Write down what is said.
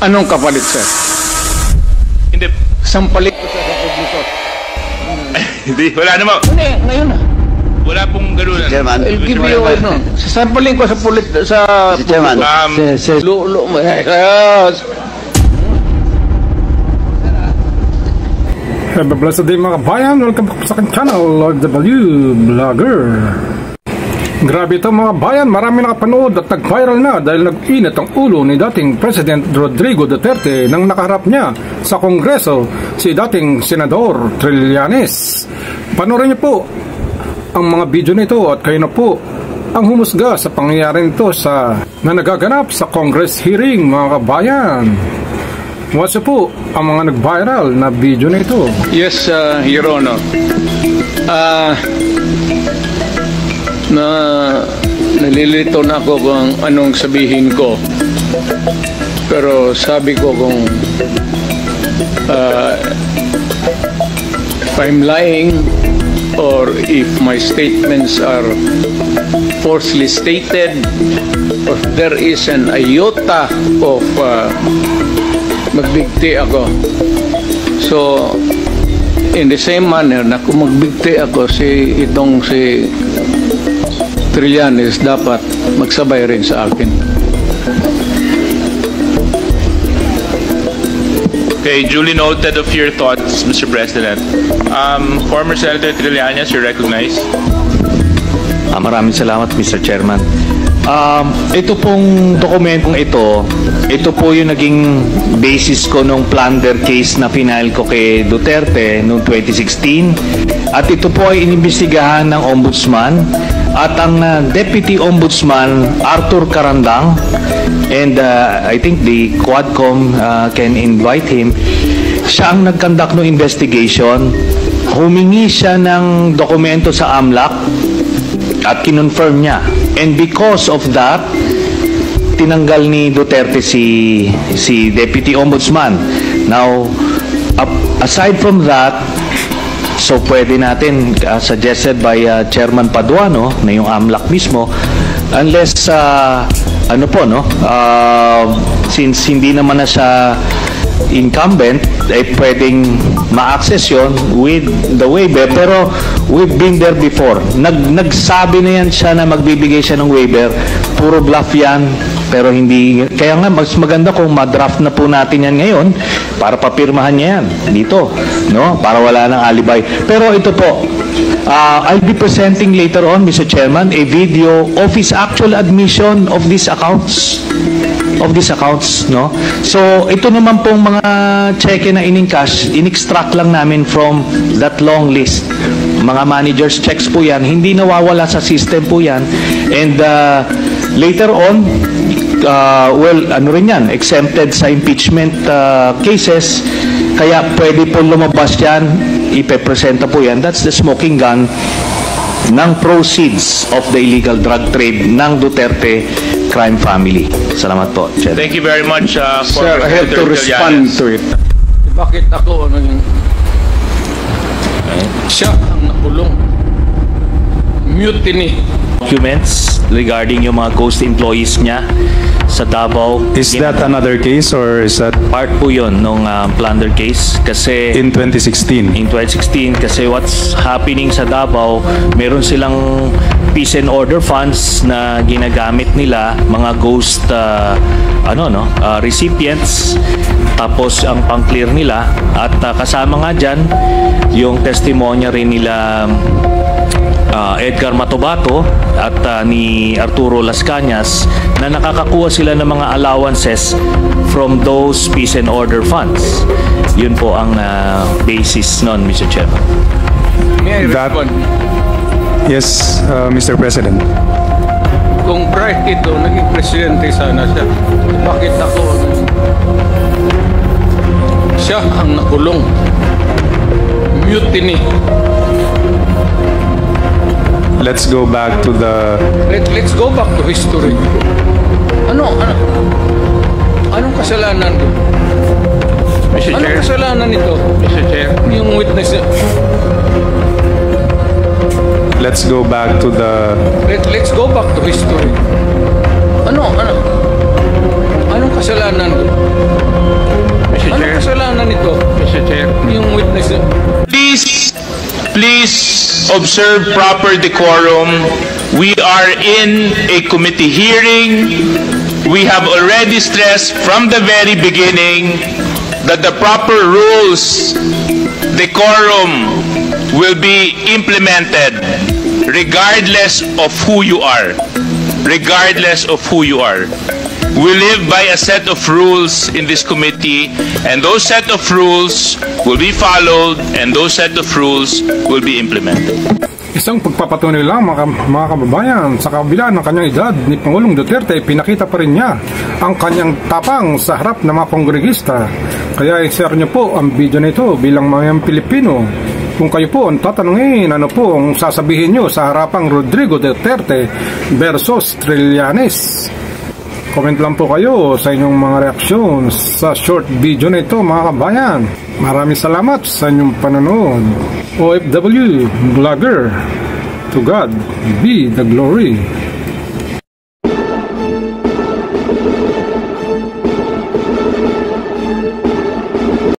Anong kapalit, sir? Hindi. Sampalit ko sa publiko. Hindi, wala naman. Hindi, ngayon na. Wala pong ganunan. Chairman. I'll give you ano. Sasampalin ko sa Chairman. Have a blessed day mga kabayan. Welcome back sa aking channel, Lord W Vlogger. Grabe ito mga bayan, marami nakapanood at nag-viral na dahil nag-init ang ulo ni dating President Rodrigo Duterte nang nakaharap niya sa Kongreso si dating Senador Trillanes. Panoorin niyo po ang mga video nito at kayo na po ang humusga sa pangyayari nito na nagaganap sa Congress hearing mga kabayan. What's po ang mga nag-viral na video na ito? Yes, Your Honor. Nalilito na ako kung anong sabihin ko. Pero sabi ko kung if I'm lying or if my statements are falsely stated or if there is an iota of magbigti ako. So, in the same manner na kung magbigti ako si Trillanes, dapat magsabay rin sa akin. Okay, duly noted of your thoughts, Mr. President. Former Senator Trillanes, you're recognized. Maraming salamat, Mr. Chairman. Ito pong dokumentong ito po yung naging basis ko nung plunder case na final ko kay Duterte noong 2016. At ito po ay inimbestigahan ng Ombudsman at ang Deputy Ombudsman Arthur Carandang, and I think the Quadcom can invite him. Siya ang nag-conduct ng investigation. Humingi siya ng dokumento sa AMLAC at kinonfirm niya. And because of that, tinanggal ni Duterte si Deputy Ombudsman. Now, aside from that, so pwede natin, suggested by Chairman Paduano, na yung AMLAC mismo, unless, since hindi naman na siya incumbent, pwedeng ma-access yun with the waiver. Pero we've been there before. Nagsabi na yan siya na magbibigay siya ng waiver. Puro bluff yan. Pero hindi. Kaya nga, mas maganda kung ma-draft na po natin yan ngayon para papirmahan niya yan dito. No? Para wala ng alibay. Pero ito po, I'll be presenting later on, Mr. Chairman, a video of his actual admission of these accounts. No? So, ito naman pong mga cheque na in-encash, in-extract lang namin from that long list. Mga managers checks po yan, hindi nawawala sa system po yan. And later on, exempted sa impeachment cases, kaya pwede po lumabas yan, ipepresenta po yan. That's the smoking gun ng proceeds of the illegal drug trade ng Duterte crime family. Salamat po, Chair. Thank you very much, Sir, I have to respond to it. Bakit ako siya ang nakulong? Mutiny. Documents regarding yung mga ghost employees niya sa Davao. Is that another case or is that part po yun nung plunder case? Kasi in 2016? In 2016, kasi what's happening sa Davao, meron silang peace and order funds na ginagamit nila, mga ghost recipients, tapos ang pang-clear nila, at kasama nga dyan yung testimonya rin nila Edgar Matobato at ni Arturo Las Cañas na nakakakuha sila ng mga allowances from those peace and order funds. Yun po ang basis nun, Mr. Chairman. May I respond? Yes, Mr. President. Kung Bright ito, naging presidente sana siya, bakit ako? Siya ang nakulong. Mutiny. Let's go back to the... Let's go back to history. Anong kasalanan ko? Mr. Chair. Anong kasalanan nito? Mr. Chair. Yung witness. Let's go back to the... Let's go back to history. Anong kasalanan ko? observe proper decorum. We are in a committee hearing. We have already stressed from the very beginning that the proper rules, decorum, will be implemented regardless of who you are. Regardless of who you are. We live by a set of rules in this committee, and those set of rules will be followed, and those set of rules will be implemented. Isang pagpapatunay lang mga kababayan, sa kabila ng kanyang edad ni Pangulong Duterte, pinakita pa rin niya ang kanyang tapang sa harap ng mga kongregista. Kaya i-share niyo po ang video na ito bilang mga Pilipino. Kung kayo po ang tatanungin, ano po ang sasabihin niyo sa harapang Rodrigo Duterte versus Trillanes? Comment lang po kayo sa inyong mga reaksyon sa short video na ito mga kabayan. Maraming salamat sa inyong panonood. OFW Vlogger, to God be the glory.